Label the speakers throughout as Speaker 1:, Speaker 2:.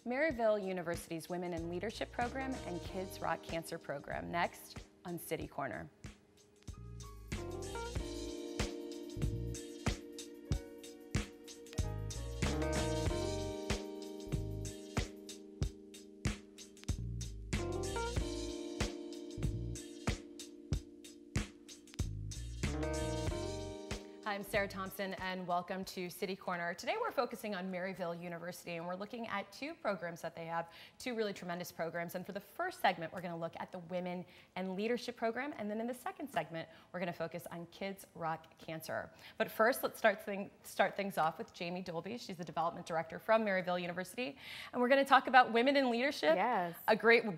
Speaker 1: Maryville University's Women in Leadership Program and Kids Rock Cancer Program, next on City Corner. I'm Sarah Thompson and welcome to City Corner. Today we're focusing on Maryville University and we're looking at two programs that they have, two really tremendous programs. And for the first segment, we're going to look at the Women and Leadership Program. And then in the second segment, we're going to focus on Kids Rock Cancer. But first, let's start things off with Jami Dolby. She's the Development Director from Maryville University. And we're going to talk about women in leadership.
Speaker 2: Yes.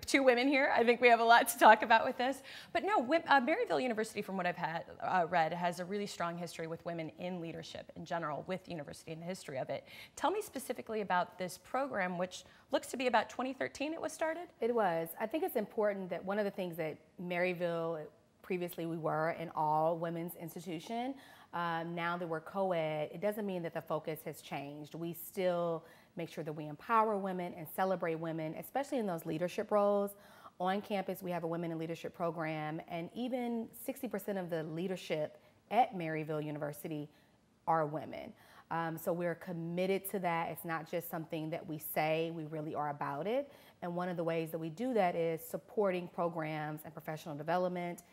Speaker 1: Two women here. I think we have a lot to talk about with this. But no, Maryville University, from what I've read, has a really strong history with women in leadership in general with the university and the history of it. Tell me specifically about this program, which looks to be about 2013 it was started?
Speaker 2: It was. I think it's important that one of the things that Maryville, previously we were an all women's institution. Now that we're co-ed, it doesn't mean that the focus has changed. We still make sure that we empower women and celebrate women, especially in those leadership roles. On campus, we have a Women in Leadership program, and even 60% of the leadership at Maryville University are women. So we're committed to that. It's not just something that we say, we really are about it. And one of the ways that we do that is supporting programs and professional development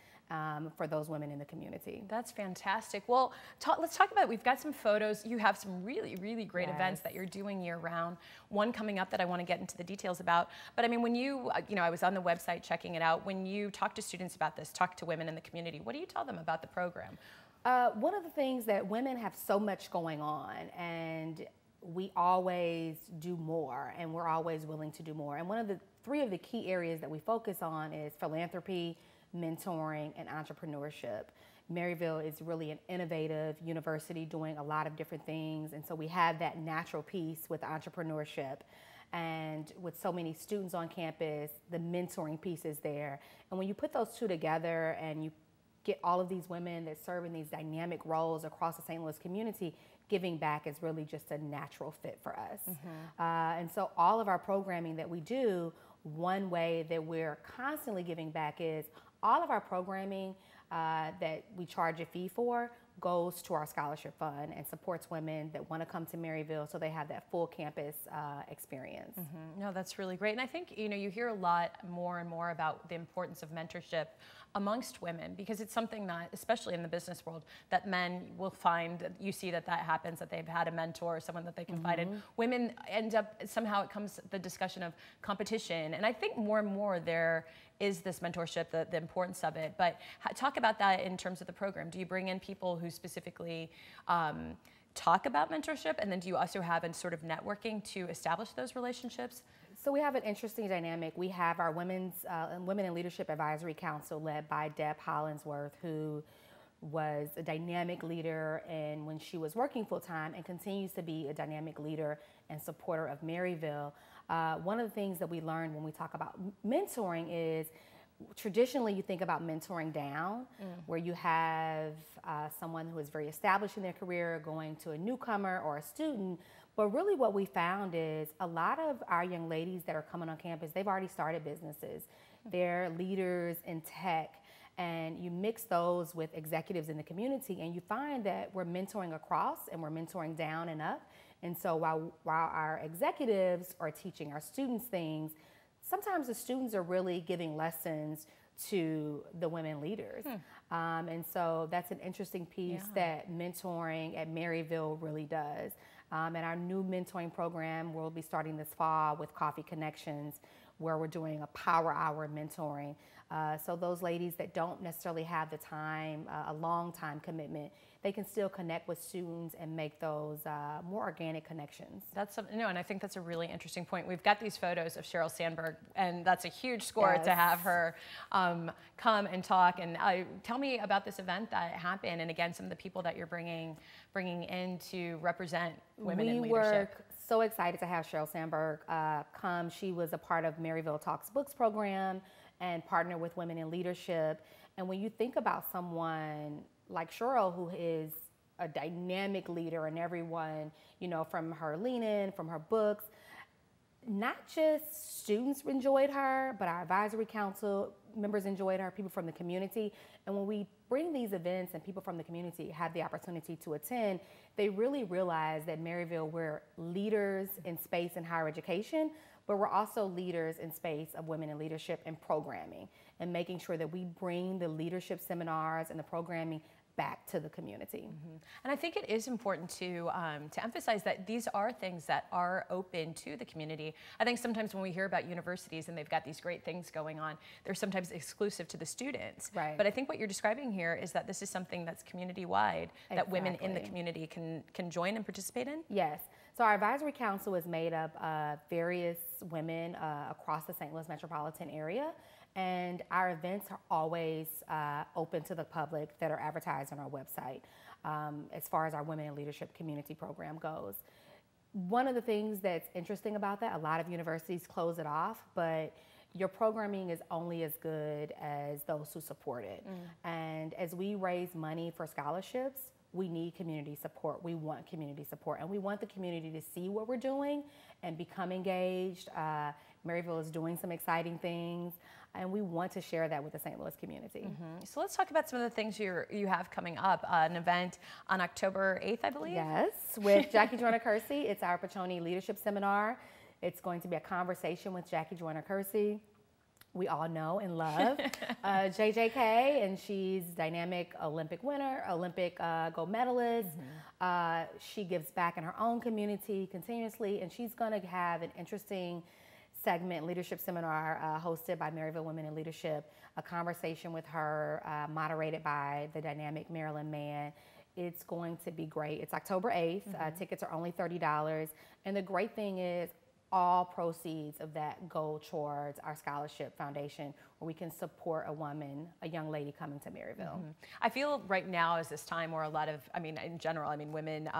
Speaker 2: for those women in the community.
Speaker 1: That's fantastic. Well, let's talk about it. We've got some photos. You have some really, really great events that you're doing year round. One coming up that I want to get into the details about. But I mean, when I was on the website checking it out, when you talk to students about this, talk to women in the community, what do you tell them about the program?
Speaker 2: One of the things that women have so much going on, and we always do more, and we're always willing to do more. And one of the three of the key areas that we focus on is philanthropy, mentoring, and entrepreneurship. Maryville is really an innovative university doing a lot of different things, and so we have that natural piece with entrepreneurship. And with so many students on campus, the mentoring piece is there. And when you put those two together and you get all of these women that serve in these dynamic roles across the St. Louis community, giving back is really just a natural fit for us. Mm-hmm. And so all of our programming that we do, one way that we're constantly giving back is all of our programming that we charge a fee for goes to our scholarship fund and supports women that want to come to Maryville so they have that full campus experience.
Speaker 1: Mm-hmm. No, that's really great. And I think, you hear a lot more and more about the importance of mentorship amongst women, because it's something that, especially in the business world, that men will find, that you see that happens, that they've had a mentor or someone that they confide in. Women end up, somehow it comes the discussion of competition. And I think more and more there is this mentorship, the importance of it. But talk about that in terms of the program. Do you bring in people who specifically talk about mentorship, and then do you also have a sort of networking to establish those relationships?
Speaker 2: So we have an interesting dynamic. We have our Women in Leadership Advisory Council led by Deb Hollingsworth, who was a dynamic leader and when she was working full-time, and continues to be a dynamic leader and supporter of Maryville. One of the things that we learned when we talk about mentoring is traditionally you think about mentoring down, where you have someone who is very established in their career going to a newcomer or a student. But really what we found is a lot of our young ladies that are coming on campus, they've already started businesses. They're leaders in tech, and you mix those with executives in the community and you find that we're mentoring across and we're mentoring down and up. And so while our executives are teaching our students things, sometimes the students are really giving lessons to the women leaders. And so that's an interesting piece that mentoring at Maryville really does. And our new mentoring program will be starting this fall with Coffee Connections, where we're doing a power hour mentoring. So those ladies that don't necessarily have the time, a long time commitment, they can still connect with students and make those more organic connections.
Speaker 1: And I think that's a really interesting point. We've got these photos of Sheryl Sandberg, and that's a huge score to have her come and talk. And tell me about this event that happened, and again, some of the people that you're bringing in to represent women in leadership.
Speaker 2: We were so excited to have Sheryl Sandberg come. She was a part of Maryville Talks Books program and partner with Women in Leadership. And when you think about someone like Sheryl, who is a dynamic leader, and everyone, from her lean in, from her books, not just students enjoyed her, but our advisory council members enjoyed her, people from the community. And when we bring these events and people from the community have the opportunity to attend, they really realize that Maryville, we're leaders in space in higher education, but we're also leaders in space of women in leadership and programming, and making sure that we bring the leadership seminars and the programming back to the community.
Speaker 1: And I think it is important to emphasize that these are things that are open to the community. I think sometimes when we hear about universities and they've got these great things going on, they're sometimes exclusive to the students.
Speaker 2: Right.
Speaker 1: But I think what you're describing here is that this is something that's community-wide, that women in the community can join and participate in?
Speaker 2: Yes. So our advisory council is made up of various women across the St. Louis metropolitan area. And our events are always open to the public that are advertised on our website as far as our Women in Leadership Community Program goes. One of the things that's interesting about that, a lot of universities close it off, but your programming is only as good as those who support it. And as we raise money for scholarships, we need community support. We want community support, and we want the community to see what we're doing and become engaged. Maryville is doing some exciting things, and we want to share that with the St. Louis community.
Speaker 1: So let's talk about some of the things you have coming up. An event on October 8th, I believe?
Speaker 2: Yes, with Jackie Joyner-Kersee. It's our Pachoni Leadership Seminar. It's going to be a conversation with Jackie Joyner-Kersee. We all know and love JJK, and she's dynamic Olympic winner, Olympic gold medalist. She gives back in her own community continuously, and she's going to have an interesting segment, leadership seminar hosted by Maryville Women in Leadership, a conversation with her moderated by the dynamic Marilyn Mann. It's going to be great. It's October 8th. Tickets are only $30. And the great thing is all proceeds of that go towards our scholarship foundation, where we can support a woman, a young lady coming to Maryville.
Speaker 1: I feel right now is this time where a lot of, in general, women,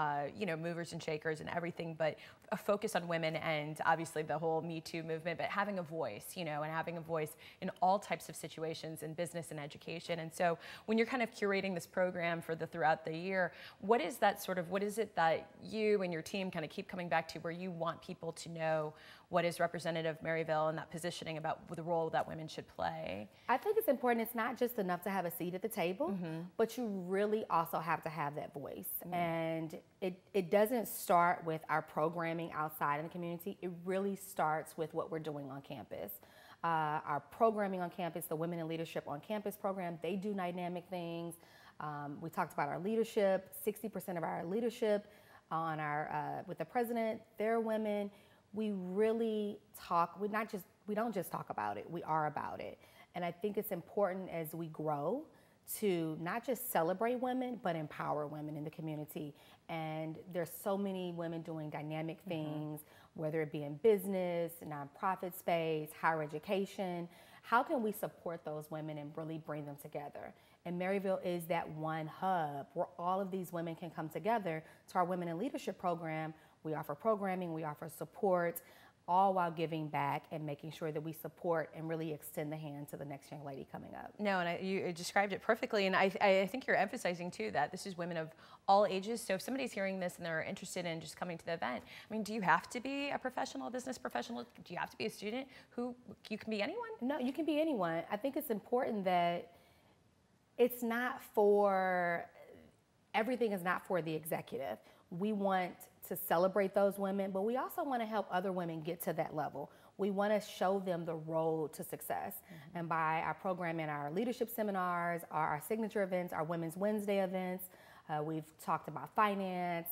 Speaker 1: movers and shakers and everything, but a focus on women and obviously the whole Me Too movement, but having a voice, and having a voice in all types of situations in business and education. And so when you're kind of curating this program for throughout the year, what is it that you and your team kind of keep coming back to, where you want people to know what is representative of Maryville and that positioning about the role that women should play?
Speaker 2: I think it's important. It's not just enough to have a seat at the table, but you really also have to have that voice. And it doesn't start with our programming outside in the community. It really starts with what we're doing on campus. Our programming on campus, the Women in Leadership on Campus program, they do dynamic things. We talked about our leadership. 60% of our leadership on with the president, they're women. We really talk, we don't just talk about it, we are about it. And I think it's important as we grow to not just celebrate women, but empower women in the community. And there's so many women doing dynamic things, whether it be in business, nonprofit space, higher education. How can we support those women and really bring them together? And Maryville is that one hub where all of these women can come together. To our Women in Leadership program, we offer programming, we offer support, all while giving back and making sure that we support and really extend the hand to the next young lady coming up.
Speaker 1: No, and you described it perfectly, and I think you're emphasizing too that this is women of all ages. So if somebody's hearing this and they're interested in just coming to the event, do you have to be a professional, a business professional? Do you have to be a student? You can be anyone?
Speaker 2: No, you can be anyone. I think it's important that it's not for, everything is not for the executive. We want to celebrate those women, but we also want to help other women get to that level. We want to show them the road to success. And by our program and our leadership seminars, our signature events, our Women's Wednesday events, we've talked about finance,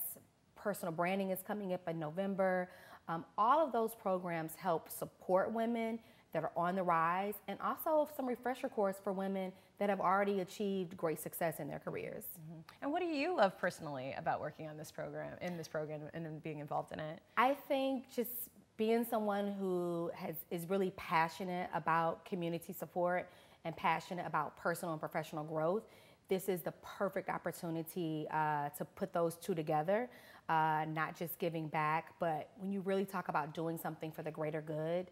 Speaker 2: personal branding is coming up in November. All of those programs help support women that are on the rise, and also some refresher course for women that have already achieved great success in their careers.
Speaker 1: And what do you love personally about working on this program, and being involved in it?
Speaker 2: I think just being someone who is really passionate about community support and passionate about personal and professional growth, this is the perfect opportunity to put those two together, not just giving back, but when you really talk about doing something for the greater good.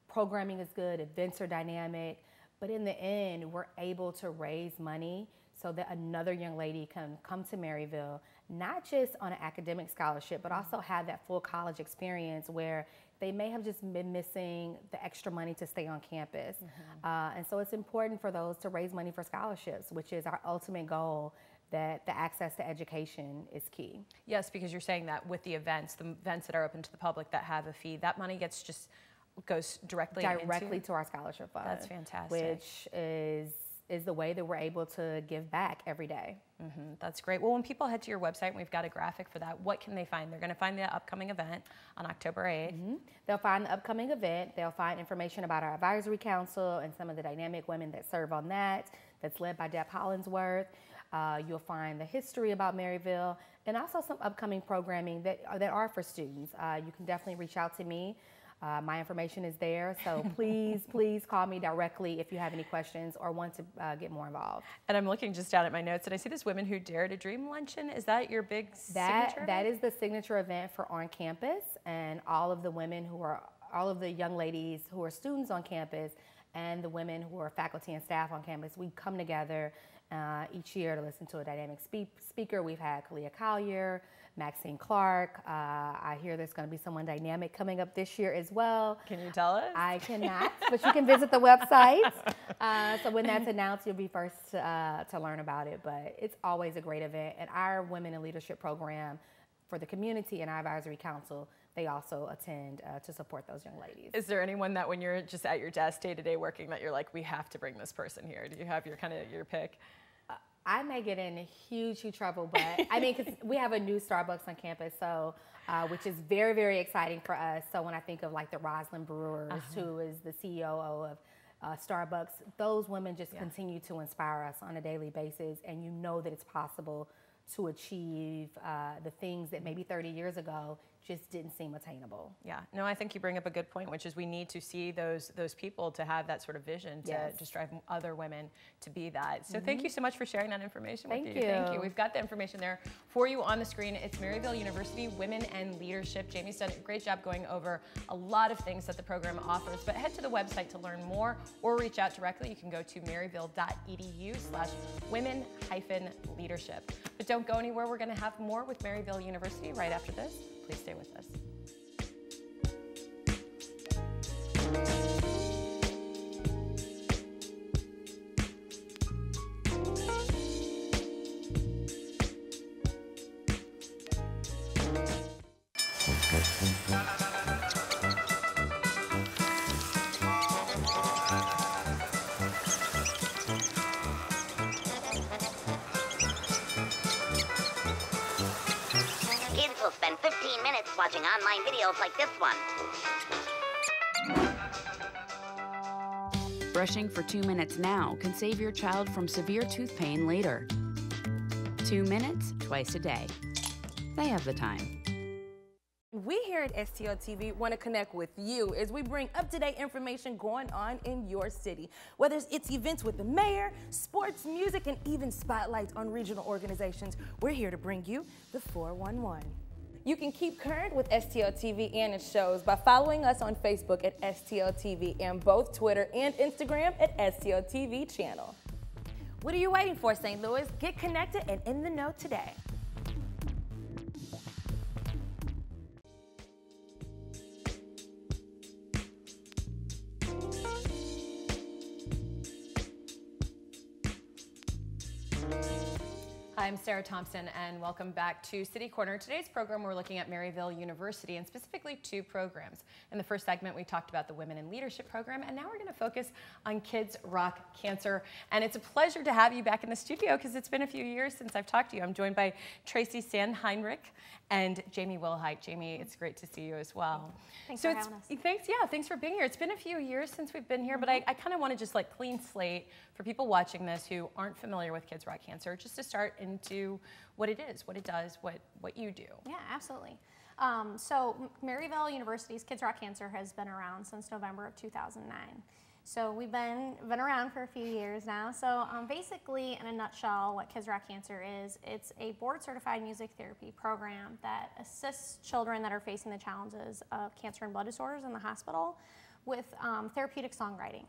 Speaker 2: Programming is good, events are dynamic, but in the end, we're able to raise money so that another young lady can come to Maryville, not just on an academic scholarship, but also have that full college experience where they may have just been missing the extra money to stay on campus. And so it's important for those to raise money for scholarships, which is our ultimate goal, that the access to education is key.
Speaker 1: Yes, because you're saying that with the events that are open to the public that have a fee, that money goes directly
Speaker 2: to our scholarship fund.
Speaker 1: That's fantastic.
Speaker 2: Which is the way that we're able to give back every day.
Speaker 1: That's great. Well, when people head to your website, and we've got a graphic for that, what can they find? They're going to find the upcoming event on October 8th.
Speaker 2: They'll find the upcoming event. They'll find information about our advisory council and some of the dynamic women that serve on that's led by Deb Hollingsworth. You'll find the history about Maryville and also some upcoming programming that are for students. You can definitely reach out to me. My information is there, so please call me directly if you have any questions or want to get more involved.
Speaker 1: And I'm looking just down at my notes, and I see this Women Who Dare to Dream Luncheon. Is that your big signature event?
Speaker 2: That is the signature event for on campus, and all of the young ladies who are students on campus and the women who are faculty and staff on campus, we come together each year to listen to a dynamic speaker. We've had Kalia Collier, Maxine Clark. I hear there's going to be someone dynamic coming up this year as well.
Speaker 1: Can you tell us?
Speaker 2: I cannot, but you can visit the website. So when that's announced, you'll be first to learn about it. But it's always a great event. And our Women in Leadership program for the community and our advisory council, they also attend to support those young ladies.
Speaker 1: Is there anyone that when you're just at your desk day to day working that you're like, we have to bring this person here? Do you have your pick?
Speaker 2: I may get in huge trouble, but I mean, because we have a new Starbucks on campus, so which is very, very exciting for us. So when I think of like the Roslyn Brewers, who is the CEO of Starbucks, those women just continue to inspire us on a daily basis, and you know that it's possible to achieve the things that maybe 30 years ago just didn't seem attainable.
Speaker 1: Yeah, no, I think you bring up a good point, which is we need to see those people to have that sort of vision to just drive other women to be that. So thank you so much for sharing that information with you. Thank you. We've got the information there for you on the screen. It's Maryville University Women and Leadership. Jami's done a great job going over a lot of things that the program offers, but head to the website to learn more or reach out directly. You can go to maryville.edu/women-leadership. But don't go anywhere. We're going to have more with Maryville University right after this. Please stay with us.
Speaker 3: Watching online videos like this one.
Speaker 4: Brushing for 2 minutes now can save your child from severe tooth pain later. 2 minutes twice a day. They have the time.
Speaker 5: We here at STL TV want to connect with you as we bring up-to-date information going on in your city. Whether it's events with the mayor, sports, music, and even spotlights on regional organizations, we're here to bring you the 411. You can keep current with STL TV and its shows by following us on Facebook at STL TV and both Twitter and Instagram at STL TV channel. What are you waiting for, St. Louis? Get connected and in the know today.
Speaker 1: I'm Sarah Thompson, and welcome back to City Corner. Today's program, we're looking at Maryville University, and specifically 2 programs. In the first segment, we talked about the Women in Leadership program, and now we're going to focus on Kids Rock Cancer. And it's a pleasure to have you back in the studio because it's been a few years since I've talked to you. I'm joined by Tracie Sandheinrich and Jami Wilhite. Jami, it's great to see you as well.
Speaker 6: Thanks for having us.
Speaker 1: Thanks for being here. It's been a few years since we've been here, but I kind of want to just like clean slate for people watching this who aren't familiar with Kids Rock Cancer, just to start into what it is, what it does, what you do.
Speaker 6: Yeah, absolutely. So Maryville University's Kids Rock Cancer has been around since November of 2009. So we've been around for a few years now. So basically, in a nutshell, what Kids Rock Cancer is, it's a board-certified music therapy program that assists children that are facing the challenges of cancer and blood disorders in the hospital with therapeutic songwriting.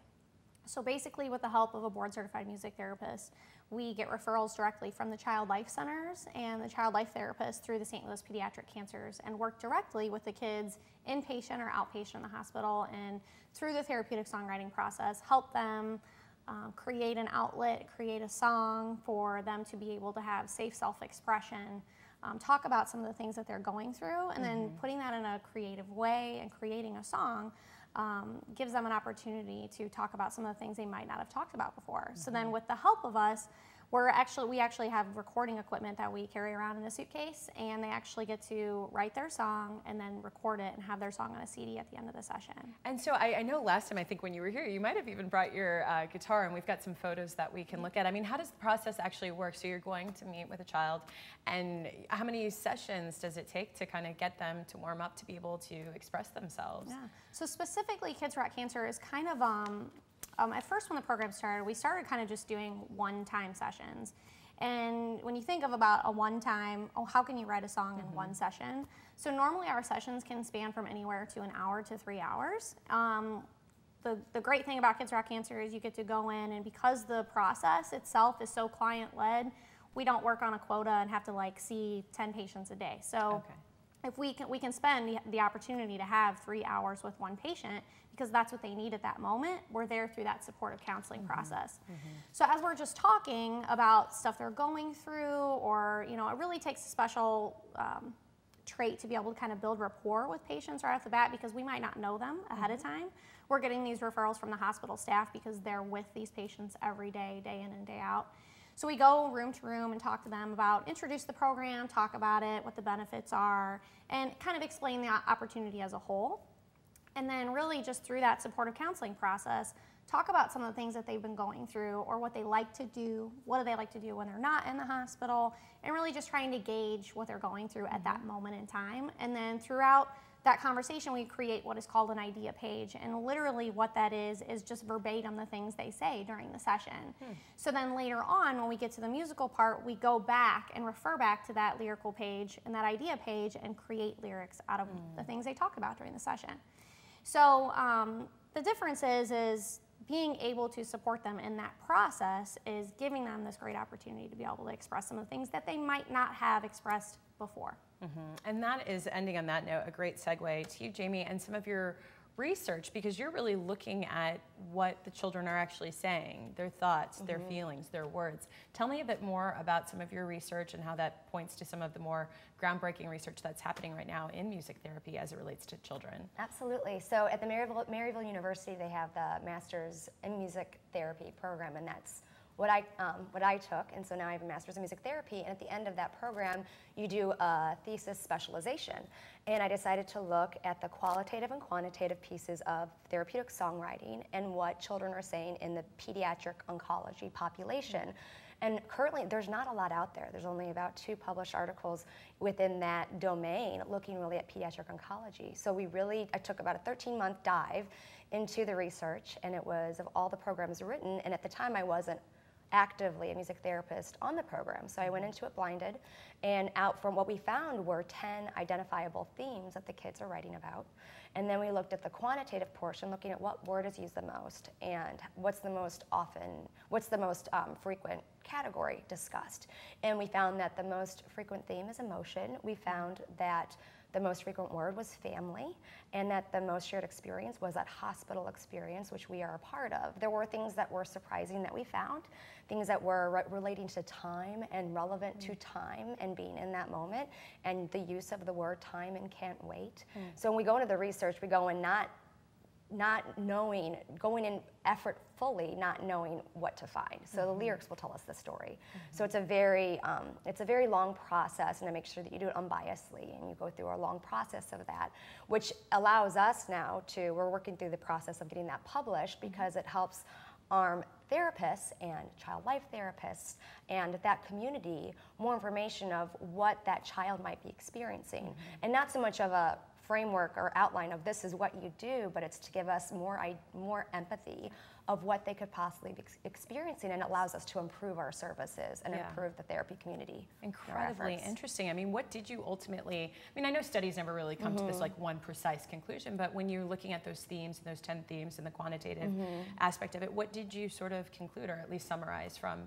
Speaker 6: So basically, with the help of a board-certified music therapist, we get referrals directly from the child life centers and the child life therapists through the St. Louis Pediatric Cancers, and work directly with the kids inpatient or outpatient in the hospital, and through the therapeutic songwriting process, help them create an outlet, create a song for them to be able to have safe self-expression, talk about some of the things that they're going through, and then putting that in a creative way and creating a song gives them an opportunity to talk about some of the things they might not have talked about before. So then with the help of us, we actually have recording equipment that we carry around in a suitcase, and they actually get to write their song and then record it and have their song on a CD at the end of the session.
Speaker 1: And so I know last time, I think when you were here, you might have even brought your guitar, and we've got some photos that we can look at. I mean, how does the process actually work? So you're going to meet with a child, and how many sessions does it take to kind of get them to warm up to be able to express themselves?
Speaker 6: Yeah. So specifically, Kids Rock Cancer is kind of, at first when the program started, we started kind of just doing one-time sessions. And when you think of about a one-time, how can you write a song in one session? So normally our sessions can span from anywhere to an hour to 3 hours. The great thing about Kids Rock Cancer is you get to go in, and because the process itself is so client-led, we don't work on a quota and have to like see 10 patients a day. So if we can spend the opportunity to have 3 hours with one patient, because that's what they need at that moment, we're there through that supportive counseling process. So as we're just talking about stuff they're going through, or it really takes a special trait to be able to kind of build rapport with patients right off the bat, because we might not know them ahead of time. We're getting these referrals from the hospital staff because they're with these patients every day, day in and day out. So we go room to room and talk to them about, introduce the program, talk about it, what the benefits are, and kind of explain the opportunity as a whole. And then really just through that supportive counseling process, talk about some of the things that they've been going through, or what they like to do, what do they like to do when they're not in the hospital, and really just trying to gauge what they're going through at that moment in time. And then throughout that conversation, we create what is called an idea page, and literally what that is just verbatim the things they say during the session. So then later on, when we get to the musical part, we go back and refer back to that lyrical page and that idea page and create lyrics out of the things they talk about during the session. So the difference is being able to support them in that process is giving them this great opportunity to be able to express some of the things that they might not have expressed before.
Speaker 1: And that is, ending on that note, a great segue to you, Jami, and some of your research, because you're really looking at what the children are actually saying, their thoughts, their feelings, their words. Tell me a bit more about some of your research and how that points to some of the more groundbreaking research that's happening right now in music therapy as it relates to children.
Speaker 7: Absolutely. So at the Maryville University, they have the Master's in Music Therapy program, and that's what I took, and so now I have a Master's in Music Therapy, and at the end of that program, you do a thesis specialization. And I decided to look at the qualitative and quantitative pieces of therapeutic songwriting and what children are saying in the pediatric oncology population. And currently, there's not a lot out there. There's only about 2 published articles within that domain looking really at pediatric oncology. So I took about a 13-month dive into the research, and it was of all the programs written, and at the time I wasn't actively a music therapist on the program. So I went into it blinded, and out from what we found were 10 identifiable themes that the kids are writing about. And then we looked at the quantitative portion, looking at what word is used the most and what's the most frequent category discussed. And we found that the most frequent theme is emotion. We found that the most frequent word was family, and that the most shared experience was that hospital experience, which we are a part of. There were things that were surprising that we found, things that were relating to time and relevant to time and being in that moment, and the use of the word time and can't wait. So when we go into the research, we go in not knowing, going in effort fully, not knowing what to find. So the lyrics will tell us the story. So it's a very long process, and to make sure that you do it unbiasedly, and you go through a long process of that, which allows us now we're working through the process of getting that published, because it helps arm therapists and child life therapists and that community more information of what that child might be experiencing, and not so much of a framework or outline of this is what you do, but it's to give us more empathy of what they could possibly be experiencing, and it allows us to improve our services and improve the therapy community.
Speaker 1: Incredibly interesting. I mean, what did you ultimately, I mean, I know studies never really come to this like one precise conclusion, but when you're looking at those themes and those 10 themes and the quantitative aspect of it, what did you sort of conclude or at least summarize from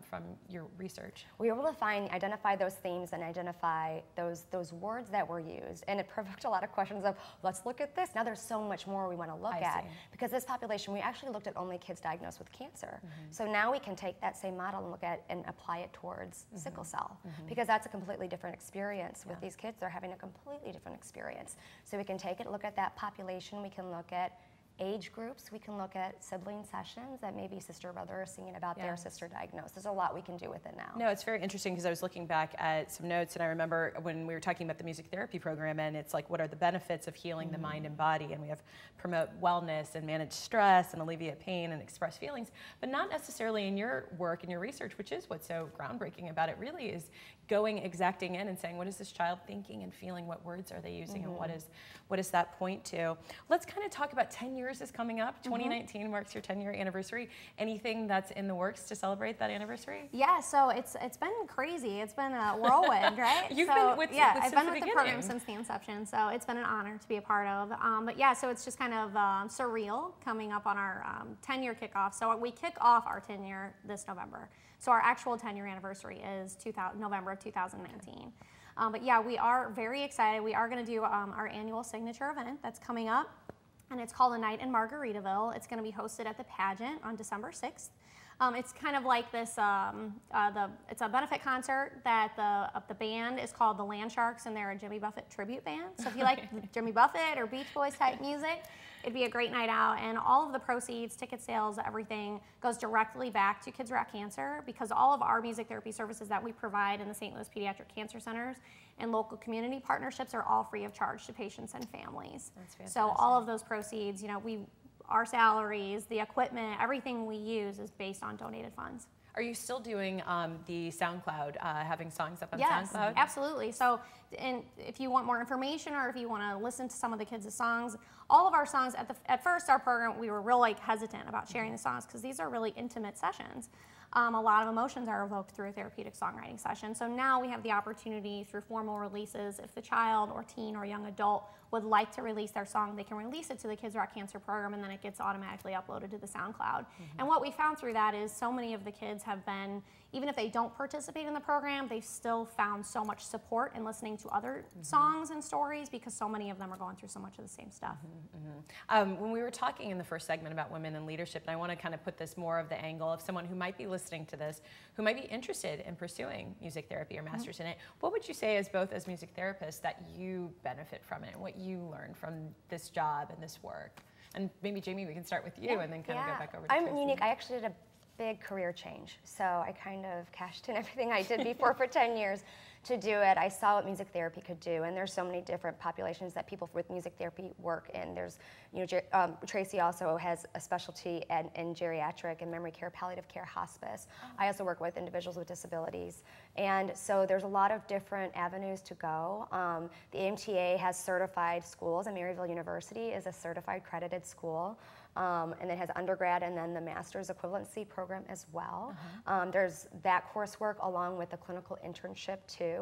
Speaker 1: your research?
Speaker 7: We were able to identify those themes and identify those words that were used, and it provoked a lot of questions of, let's look at this. Now there's so much more we want to look at. Because this population, we actually looked at only kids diagnosed with cancer. So now we can take that same model and look at and apply it towards sickle cell, because that's a completely different experience with these kids. They're having a completely different experience. So we can take it, look at that population, we can look at age groups, we can look at sibling sessions that maybe sister or brother are singing about their sister diagnosed. There's a lot we can do with it now.
Speaker 1: No, it's very interesting because I was looking back at some notes, and I remember when we were talking about the music therapy program, and it's like, what are the benefits of healing the mind and body? And we have promote wellness and manage stress and alleviate pain and express feelings, but not necessarily in your work and your research, which is what's so groundbreaking about it really, is going exacting in and saying, what is this child thinking and feeling? What words are they using, and what does that point to? Let's kind of talk about 10 years is coming up. 2019 marks your 10-year anniversary. Anything that's in the works to celebrate that anniversary?
Speaker 6: Yeah, so it's been crazy. It's been a whirlwind, right?
Speaker 1: You've
Speaker 6: so,
Speaker 1: been with
Speaker 6: I've been with the program since the inception, so it's been an honor to be a part of. But yeah, so it's just kind of surreal coming up on our 10-year kickoff. So we kick off our 10-year this November. So our actual 10-year anniversary is November of 2019. But yeah, we are very excited. We are going to do our annual signature event that's coming up, and it's called A Night in Margaritaville. It's going to be hosted at the pageant on December 6th. It's kind of like this, it's a benefit concert that the band is called the Land Sharks, and they're a Jimmy Buffett tribute band. So if you like Jimmy Buffett or Beach Boys type music, it'd be a great night out. And all of the proceeds, ticket sales, everything goes directly back to Kids Rock Cancer, because all of our music therapy services that we provide in the St. Louis Pediatric Cancer Centers and local community partnerships are all free of charge to patients and families.
Speaker 1: That's fantastic.
Speaker 6: So all of those proceeds, you know, our salaries, the equipment, everything we use is based on donated funds.
Speaker 1: Are you still doing the SoundCloud, having songs up on
Speaker 6: Yes,
Speaker 1: SoundCloud?
Speaker 6: absolutely. So, and if you want more information, or if you want to listen to some of the kids' songs, all of our songs, at first our program, we were real hesitant about sharing the songs because these are really intimate sessions. A lot of emotions are evoked through a therapeutic songwriting session. So now we have the opportunity through formal releases, if the child or teen or young adult would like to release their song, they can release it to the Kids Rock Cancer program, and then it gets automatically uploaded to the SoundCloud. And what we found through that is so many of the kids have been, even if they don't participate in the program, they've still found so much support in listening to other songs and stories, because so many of them are going through so much of the same stuff.
Speaker 1: When we were talking in the first segment about women in leadership, and I want to kind of put this more of the angle of someone who might be listening to this, who might be interested in pursuing music therapy or masters in it, what would you say as both as music therapists that you benefit from it, and what you learn from this job and this work? And maybe Jami, we can start with you and then kind of go back over to
Speaker 7: I'm
Speaker 1: Tracie.
Speaker 7: unique. I actually did a big career change. So I kind of cashed in everything I did before for 10 years to do it. I saw what music therapy could do, and there's so many different populations that people with music therapy work in. There's, you know, Tracie also has a specialty in geriatric and memory care, palliative care, hospice. I also work with individuals with disabilities. And so there's a lot of different avenues to go. The AMTA has certified schools, and Maryville University is a certified credited school. And it has undergrad and then the master's equivalency program as well. There's that coursework along with the clinical internship too.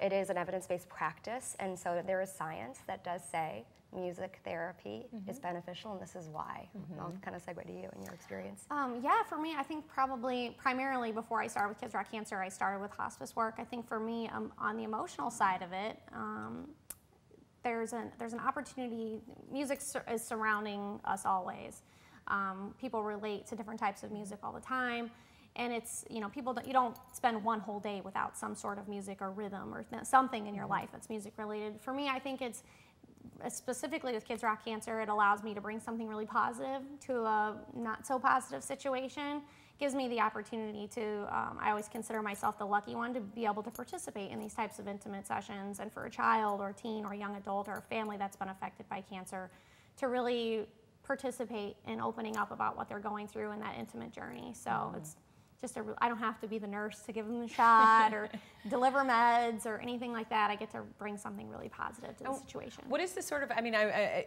Speaker 7: It is an evidence-based practice, and so there is science that does say music therapy is beneficial, and this is why. I'll kind of segue to you and your experience.
Speaker 6: Yeah, for me, I think primarily before I started with Kids Rock Cancer, I started with hospice work. I think for me, on the emotional side of it, there's an opportunity. Music is surrounding us always. People relate to different types of music all the time, and it's, you know, you don't spend one whole day without some sort of music or rhythm or something in your life that's music related. For me, I think it's specifically with Kids Rock Cancer, it allows me to bring something really positive to a not so positive situation. Gives me the opportunity to, I always consider myself the lucky one to be able to participate in these types of intimate sessions, and for a child or teen or young adult or a family that's been affected by cancer to really participate in opening up about what they're going through in that intimate journey. So it's I don't have to be the nurse to give them a shot or deliver meds or anything like that. I get to bring something really positive to the situation.
Speaker 1: What is the sort of, I mean,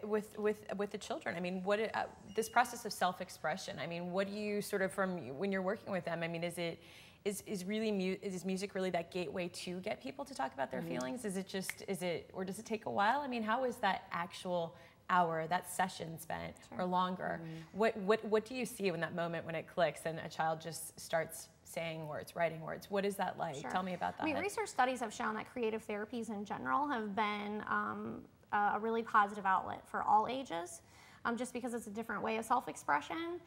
Speaker 1: with the children, I mean, this process of self-expression, I mean, what do you sort of, from when you're working with them, I mean, is music really that gateway to get people to talk about their feelings? Or does it take a while? I mean, how is that actual hour, that session spent, or longer? What do you see in that moment when it clicks and a child just starts saying words, writing words? What is that like? Tell me about that.
Speaker 6: I mean, research studies have shown that creative therapies in general have been a really positive outlet for all ages, just because it's a different way of self-expression.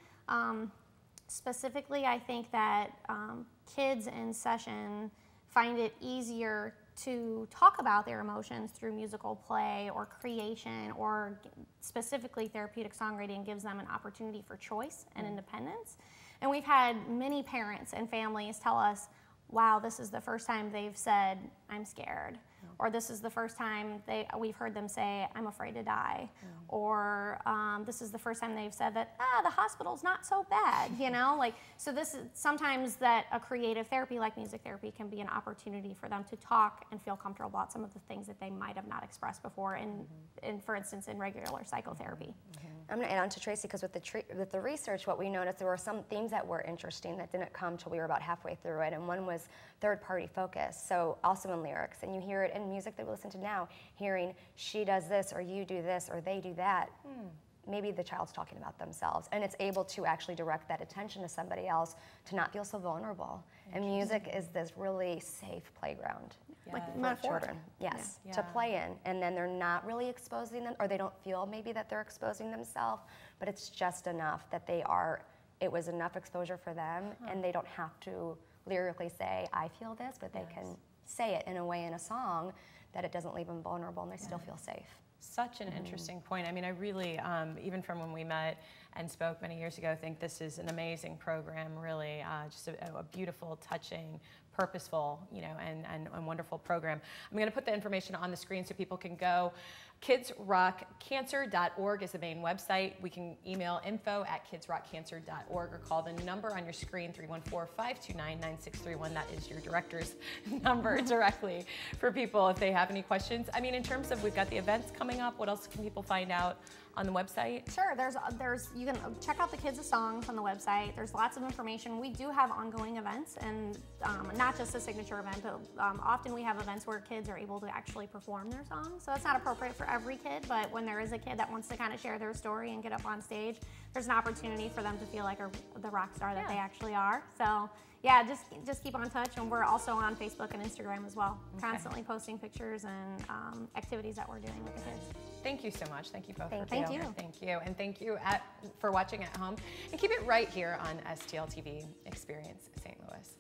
Speaker 6: Specifically, I think that kids in session find it easier to talk about their emotions through musical play or creation, or specifically therapeutic songwriting gives them an opportunity for choice and independence. And we've had many parents and families tell us, wow, this is the first time they've said, I'm scared. Or this is the first time we've heard them say, I'm afraid to die. Or this is the first time they've said that, the hospital's not so bad, you know? Like, so this is sometimes that a creative therapy like music therapy can be an opportunity for them to talk and feel comfortable about some of the things that they might have not expressed before in for instance, in regular psychotherapy.
Speaker 7: I'm going to add on to Tracie, because with the research, what we noticed, there were some themes that were interesting that didn't come till we were about halfway through it, and one was third-party focus, so also in lyrics, and you hear it in music that we listen to now, hearing she does this, or you do this, or they do that. Maybe the child's talking about themselves, and it's able to actually direct that attention to somebody else to not feel so vulnerable. And music is this really safe playground. Like for children, to play in, and then they're not really exposing them, or they don't feel maybe that they're exposing themselves, but it's just enough that it was enough exposure for them, and they don't have to lyrically say, I feel this, but they can say it in a way in a song that it doesn't leave them vulnerable, and they still feel safe.
Speaker 1: Such an interesting point. I mean, I really, even from when we met and spoke many years ago, think this is an amazing program, really, just a beautiful, touching, purposeful, you know, and wonderful program. I'm going to put the information on the screen so people can go. kidsrockcancer.org is the main website. We can email info@kidsrockcancer.org or call the number on your screen, 314-529-9631. That is your director's number directly for people if they have any questions. I mean, in terms of, we've got the events coming up, what else can people find out on the website?
Speaker 6: Sure, you can check out the Kids' Songs on the website. There's lots of information. We do have ongoing events, and not just a signature event, but often we have events where kids are able to actually perform their songs. So that's not appropriate for every kid, but when there is a kid that wants to kind of share their story and get up on stage, there's an opportunity for them to feel like the rock star that they actually are. So yeah, just keep on touch, and we're also on Facebook and Instagram as well, constantly posting pictures and activities that we're doing with the kids.
Speaker 1: Thank you so much. Thank you both.
Speaker 6: Thank you.
Speaker 1: Thank you. And thank you for watching at home. And keep it right here on STL TV Experience St. Louis.